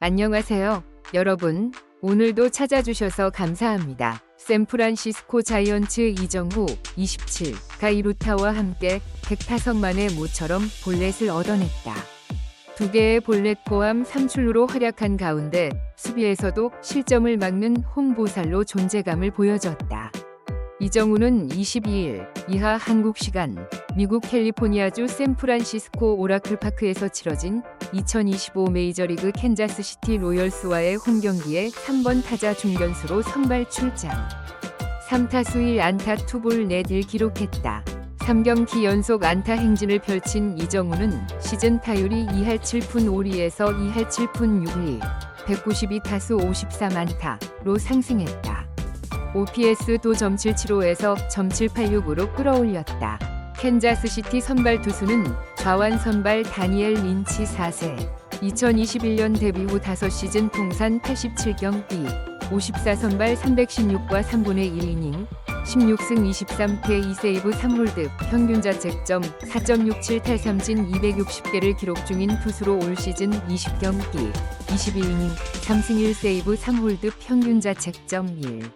안녕하세요, 여러분. 오늘도 찾아주셔서 감사합니다. 샌프란시스코 자이언츠 이정후 27가 이루타와 함께 100타석 만에 모처럼 볼넷을 얻어냈다. 2개의 볼넷 포함 3출루로 활약한 가운데 수비에서도 실점을 막는 홈보살로 존재감을 보여줬다. 이정후는 22일 이하 한국 시간 미국 캘리포니아주 샌프란시스코 오라클파크에서 치러진 2025 메이저리그 캔자스시티 로열스와의 홈경기에 3번 타자 중견수로 선발 출장. 3타수 1안타 2볼 4를 기록했다. 3경기 연속 안타 행진을 펼친 이정후는 시즌 타율이 2할 7푼 5리에서 2할 7푼 6리, 192타수 53안타로 상승했다. OPS도 .775에서 .786으로 끌어올렸다. 캔자스시티 선발 투수는 좌완 선발 다니엘 린치 4세. 2021년 데뷔 후 5시즌 통산 87경기, 54 선발 316과 3분의 1이닝, 16승 23패 2세이브 3홀드, 평균 자책점 4.67 탈삼진 260개를 기록 중인 투수로 올 시즌 20경기, 21이닝, 3승 1세이브 3홀드, 평균 자책점 1.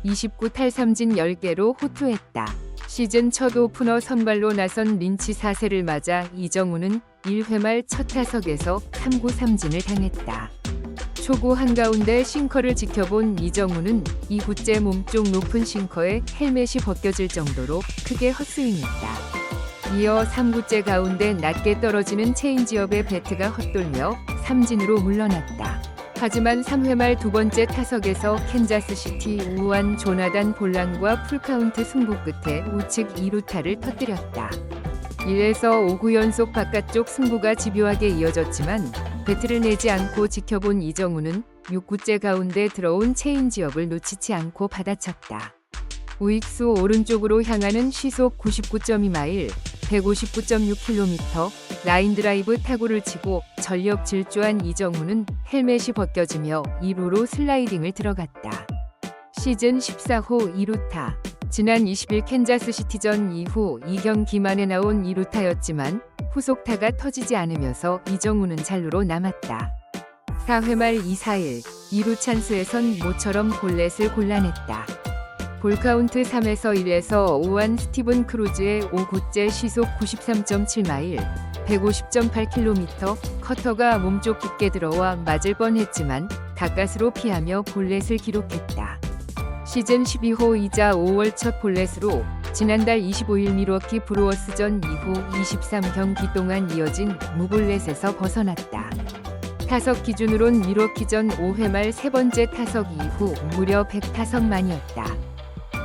29 탈삼진 10개로 호투했다. 시즌 첫 오프너 선발로 나선 린치 4세를 맞아 이정후는 1회 말 첫 타석에서 3구 3진을 당했다. 초구 한가운데 싱커를 지켜본 이정후는 2구째 몸쪽 높은 싱커에 헬멧이 벗겨질 정도로 크게 헛스윙했다. 이어 3구째 가운데 낮게 떨어지는 체인지업에 배트가 헛돌며 삼진으로 물러났다. 하지만 3회 말 두 번째 타석에서 캔자스시티 우완 조나단 볼란과 풀카운트 승부 끝에 우측 2루타를 터뜨렸다. 1에서 5구 연속 바깥쪽 승부가 집요하게 이어졌지만 배트를 내지 않고 지켜본 이정후는 6구째 가운데 들어온 체인지업을 놓치지 않고 받아쳤다. 우익수 오른쪽으로 향하는 시속 99.2마일, 159.6km, 라인 드라이브 타구를 치고 전력 질주한 이정후는 헬멧이 벗겨지며 2루로 슬라이딩을 들어갔다. 시즌 14호 2루타. 지난 20일 캔자스시티전 이후 2경기 만에 나온 2루타였지만 후속타가 터지지 않으면서 이정후는 잔루로 남았다. 4회 말 2-4일 2루 찬스에선 모처럼 볼넷을 골라냈다. 볼카운트 3에서 1에서 5한 스티븐 크루즈의 5구째 시속 93.7마일, 150.8km 커터가 몸쪽 깊게 들어와 맞을 뻔했지만 가까스로 피하며 볼넷을 기록했다. 시즌 12호이자 5월 첫 볼넷으로 지난달 25일 밀워키 브루어스전 이후 23경기 동안 이어진 무볼넷에서 벗어났다. 타석 기준으론 밀워키전 5회 말 세 번째 타석 이후 무려 100타석 만이었다.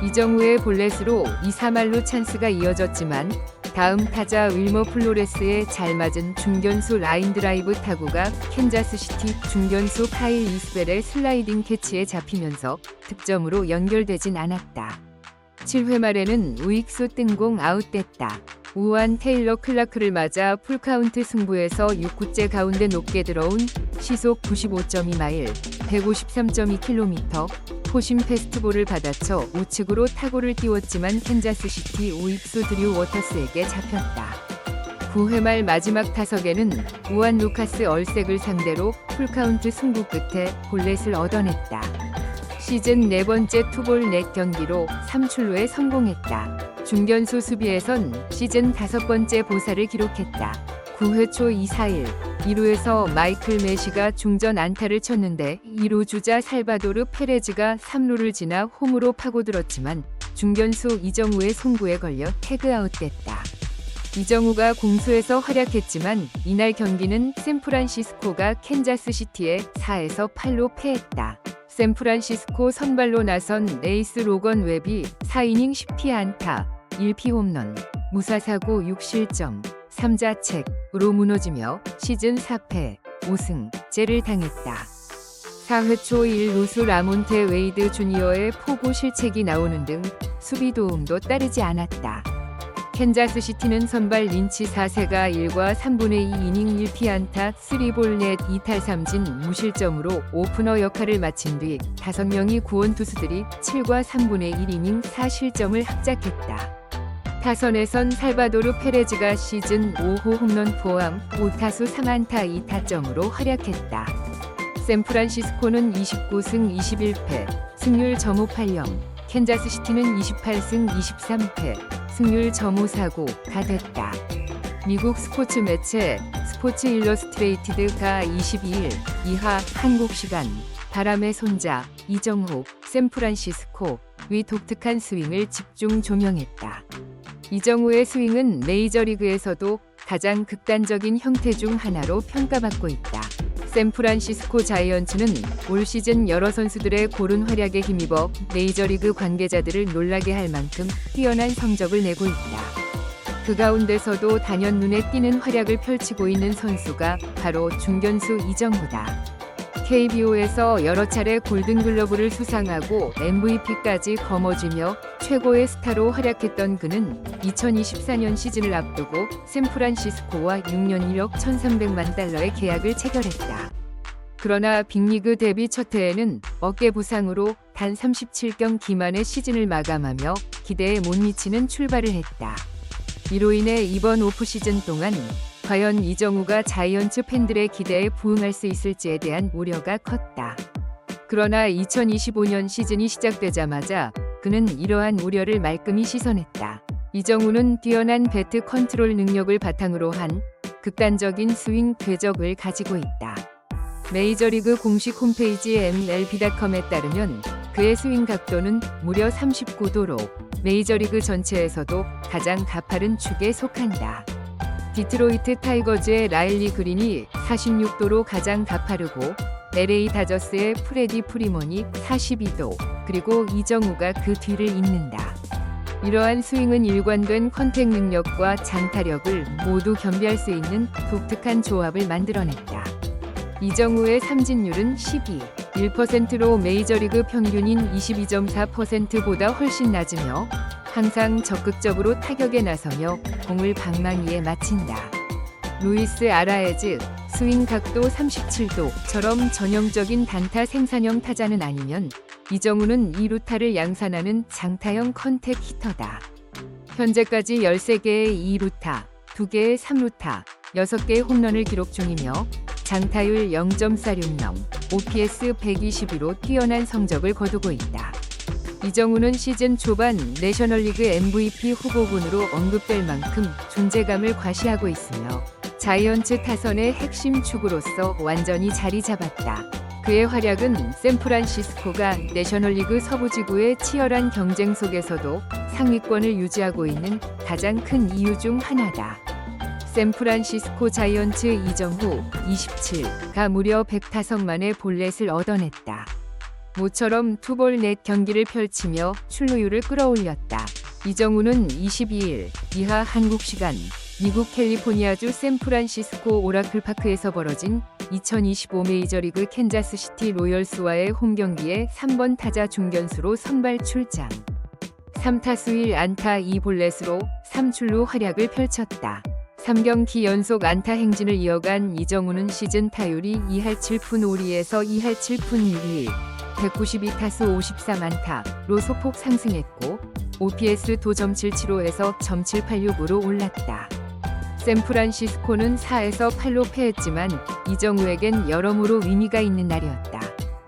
이정후의 볼넷으로 2-3할로 찬스가 이어졌지만 다음 타자 윌머 플로레스의 잘 맞은 중견수 라인 드라이브 타구가 캔자스시티 중견수 카일 이스벨의 슬라이딩 캐치에 잡히면서 득점으로 연결되진 않았다. 7회 말에는 우익수 뜬공 아웃됐다. 우완 테일러 클라크를 맞아 풀카운트 승부에서 6구째 가운데 높게 들어온 시속 95.2마일, 153.2km, 포심 패스트볼을 받아쳐 우측으로 타구를 띄웠지만 캔자스시티 우익수 드류 워터스에게 잡혔다. 9회 말 마지막 타석에는 우완 루카스 얼색을 상대로 풀카운트 승부 끝에 볼넷을 얻어냈다. 시즌 네 번째 투볼 넷 경기로 3출루에 성공했다. 중견수 수비에선 시즌 5번째 보사를 기록했다. 9회 초 2-4일 2루에서 마이클 메시가 중전 안타를 쳤는데 2루 주자 살바도르 페레즈가 3루를 지나 홈으로 파고들었지만 중견수 이정후의 송구에 걸려 태그아웃됐다. 이정후가 공수에서 활약했지만 이날 경기는 샌프란시스코가 캔자스시티에 4에서 8로 패했다. 샌프란시스코 선발로 나선 에이스 로건 웹이 4이닝 10피안타, 1피홈런, 무사사고 6실점, 3자책으로 무너지며 시즌 4패, 5승째를 당했다. 4회 초 1루수 라몬테 웨이드 주니어의 포구 실책이 나오는 등 수비 도움도 따르지 않았다. 캔자스시티는 선발 린치 4세가 1과 3분의 2이닝 1피안타 3볼 넷 2탈삼진 무실점으로 오프너 역할을 마친 뒤 5명이 구원 투수들이 7과 3분의 1이닝 4실점을 합작했다. 타선에선 살바도르 페레즈가 시즌 5호 홈런 포함 5타수 3안타 2타점으로 활약했다. 샌프란시스코는 29승 21패, 승률 .580, 캔자스시티는 28승 23패, 승률 .549가 됐다. 미국 스포츠 매체 스포츠 일러스트레이티드가 22일 이하 한국 시간 바람의 손자 이정후 샌프란시스코 위 독특한 스윙을 집중 조명했다. 이정후의 스윙은 메이저리그에서도 가장 극단적인 형태 중 하나로 평가받고 있다. 샌프란시스코 자이언츠는 올 시즌 여러 선수들의 고른 활약에 힘입어 메이저리그 관계자들을 놀라게 할 만큼 뛰어난 성적을 내고 있다. 그 가운데서도 단연 눈에 띄는 활약을 펼치고 있는 선수가 바로 중견수 이정후다. KBO에서 여러 차례 골든글러브를 수상하고 MVP까지 거머쥐며 최고의 스타로 활약했던 그는 2024년 시즌을 앞두고 샌프란시스코와 6년 1억 1,300만 달러의 계약을 체결했다. 그러나 빅리그 데뷔 첫 해에는 어깨 부상으로 단 37경기 만에 시즌을 마감하며 기대에 못 미치는 출발을 했다. 이로 인해 이번 오프시즌 동안 과연 이정후가 자이언츠 팬들의 기대에 부응할 수 있을지에 대한 우려가 컸다. 그러나 2025년 시즌이 시작되자마자 그는 이러한 우려를 말끔히 씻어냈다. 이정후는 뛰어난 배트 컨트롤 능력을 바탕으로 한 극단적인 스윙 궤적을 가지고 있다. 메이저리그 공식 홈페이지 MLB.com에 따르면 그의 스윙 각도는 무려 39도로 메이저리그 전체에서도 가장 가파른 축에 속한다. 디트로이트 타이거즈의 라일리 그린이 46도로 가장 가파르고 LA 다저스의 프레디 프리먼이 42도, 그리고 이정후가 그 뒤를 잇는다. 이러한 스윙은 일관된 컨택 능력과 장타력을 모두 겸비할 수 있는 독특한 조합을 만들어냈다. 이정후의 삼진율은 12.1%로 메이저리그 평균인 22.4%보다 훨씬 낮으며 항상 적극적으로 타격에 나서며 공을 방망이에 맞힌다. 루이스 아라에즈, 스윙 각도 37도처럼 전형적인 단타 생산형 타자는 아니면 이정후는 2루타를 양산하는 장타형 컨택 히터다. 현재까지 13개의 2루타, 2개의 3루타, 6개의 홈런을 기록 중이며 장타율 0.460, OPS 122로 뛰어난 성적을 거두고 있다. 이정후는 시즌 초반 내셔널리그 MVP 후보군으로 언급될 만큼 존재감을 과시하고 있으며 자이언츠 타선의 핵심 축으로서 완전히 자리 잡았다. 그의 활약은 샌프란시스코가 내셔널리그 서부지구의 치열한 경쟁 속에서도 상위권을 유지하고 있는 가장 큰 이유 중 하나다. 샌프란시스코 자이언츠 이정후 27가 무려 100타석 만에 볼넷을 얻어냈다. 모처럼 투볼 넷 경기를 펼치며 출루율을 끌어올렸다. 이정후는 22일 이하 한국 시간 미국 캘리포니아주 샌프란시스코 오라클파크에서 벌어진 2025 메이저리그 캔자스시티 로열스와의 홈경기에 3번 타자 중견수로 선발 출장. 3타수 1안타 2볼넷으로 3출루 활약을 펼쳤다. 3경기 연속 안타 행진을 이어간 이정후는 시즌 타율이 2할 7푼 5리에서 2할 7푼 6리, 192타수 53안타로 소폭 상승했고 OPS 도 .775에서 .786으로 올랐다. 샌프란시스코는 4에서 8로 패했지만 이정후에겐 여러모로 의미가 있는 날이었다.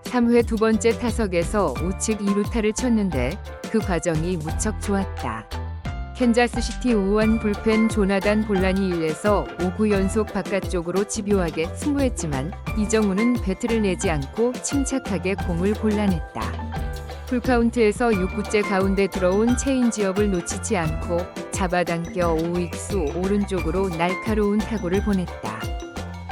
3회 두 번째 타석에서 우측 2루타를 쳤는데 그 과정이 무척 좋았다. 캔자스시티 우완 불펜 조나단 볼란이 1에서 5구 연속 바깥쪽으로 집요하게 승부했지만 이정후는 배트를 내지 않고 침착하게 공을 골라냈다. 풀카운트에서 6구째 가운데 들어온 체인지업을 놓치지 않고 잡아당겨 우익수 오른쪽으로 날카로운 타구를 보냈다.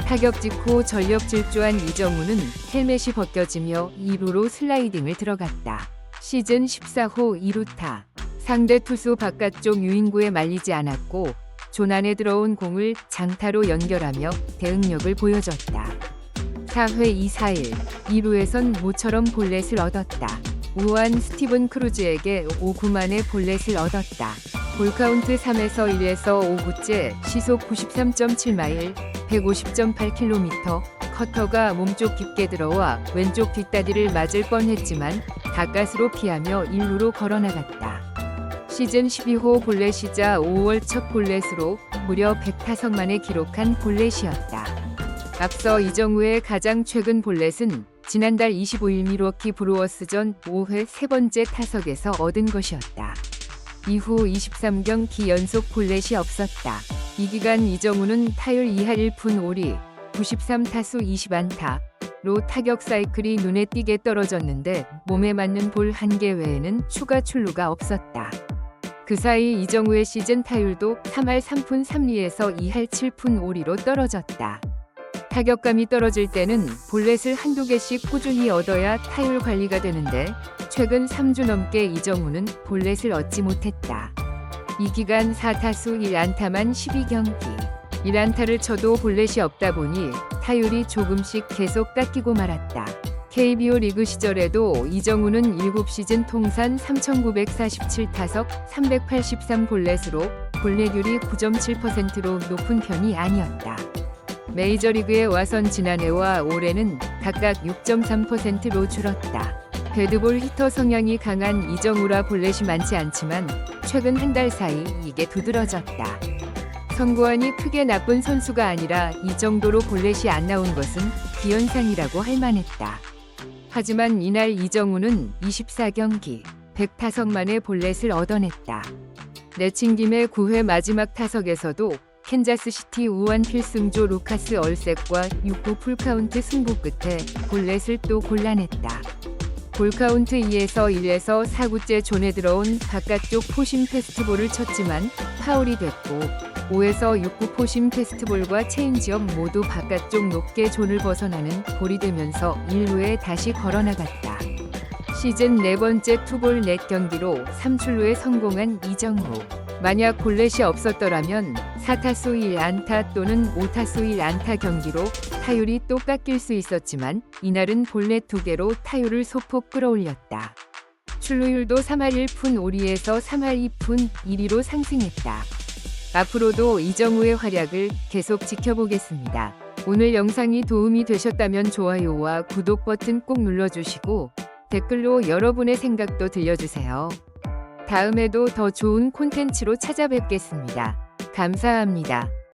타격 직후 전력 질주한 이정후는 헬멧이 벗겨지며 2루로 슬라이딩을 들어갔다. 시즌 14호 2루타. 상대 투수 바깥쪽 유인구에 말리지 않았고 조난에 들어온 공을 장타로 연결하며 대응력을 보여줬다. 4회 2-4일 2루에선 모처럼 볼넷을 얻었다. 우한 스티븐 크루즈에게 5구 만에 볼넷을 얻었다. 볼카운트 3에서 1에서 5구째 시속 93.7마일 150.8km 커터가 몸쪽 깊게 들어와 왼쪽 뒷다리를 맞을 뻔했지만 가까스로 피하며 1루로 걸어나갔다. 시즌 12호 볼넷이자 5월 첫 볼넷으로 무려 100타석 만에 기록한 볼넷이었다. 앞서 이정우의 가장 최근 볼넷은 지난달 25일 밀워키 브루어스전 5회 세 번째 타석에서 얻은 것이었다. 이후 23경기 연속 볼넷이 없었다. 이 기간 이정우는 타율 2할 1푼 5리, 93타수 20안타로 타격 사이클이 눈에 띄게 떨어졌는데 몸에 맞는 볼 1개 외에는 추가 출루가 없었다. 그 사이 이정우의 시즌 타율도 3할 3푼 3리에서 2할 7푼 5리로 떨어졌다. 타격감이 떨어질 때는 볼넷을 한두 개씩 꾸준히 얻어야 타율 관리가 되는데 최근 3주 넘게 이정우는 볼넷을 얻지 못했다. 이 기간 4타수 1안타만 12경기. 1안타를 쳐도 볼넷이 없다 보니 타율이 조금씩 계속 깎이고 말았다. KBO 리그 시절에도 이정우는 7시즌 통산 3,947타석 383볼넷으로 볼넷율이 9.7%로 높은 편이 아니었다. 메이저리그에 와선 지난해와 올해는 각각 6.3%로 줄었다. 배드볼 히터 성향이 강한 이정우라 볼넷이 많지 않지만 최근 한 달 사이 이게 두드러졌다. 선구안이 크게 나쁜 선수가 아니라 이 정도로 볼넷이 안 나온 것은 기현상이라고 할 만했다. 하지만 이날 이정우는 24경기 100타석 만에 볼넷을 얻어냈다. 내친 김에 9회 마지막 타석에서도 캔자스시티 우완 필승조 루카스 얼셋과 6구 풀카운트 승부 끝에 볼넷을 또 골라냈다. 볼카운트 2에서 1에서 4구째 존에 들어온 바깥쪽 포심 패스트볼을 쳤지만 파울이 됐고 5에서 6구 포심 패스트볼과 체인지업 모두 바깥쪽 높게 존을 벗어나는 볼이 되면서 1루에 다시 걸어나갔다. 시즌 4번째 투볼 넷 경기로 3출루에 성공한 이정우. 만약 볼넷이 없었더라면 4타수 1안타 또는 5타수 1안타 경기로 타율이 또 깎일 수 있었지만 이날은 볼넷 2개로 타율을 소폭 끌어올렸다. 출루율도 3할 1푼 5리에서 3할 2푼 1리로 상승했다. 앞으로도 이정우의 활약을 계속 지켜보겠습니다. 오늘 영상이 도움이 되셨다면 좋아요와 구독 버튼 꼭 눌러주시고 댓글로 여러분의 생각도 들려주세요. 다음에도 더 좋은 콘텐츠로 찾아뵙겠습니다. 감사합니다.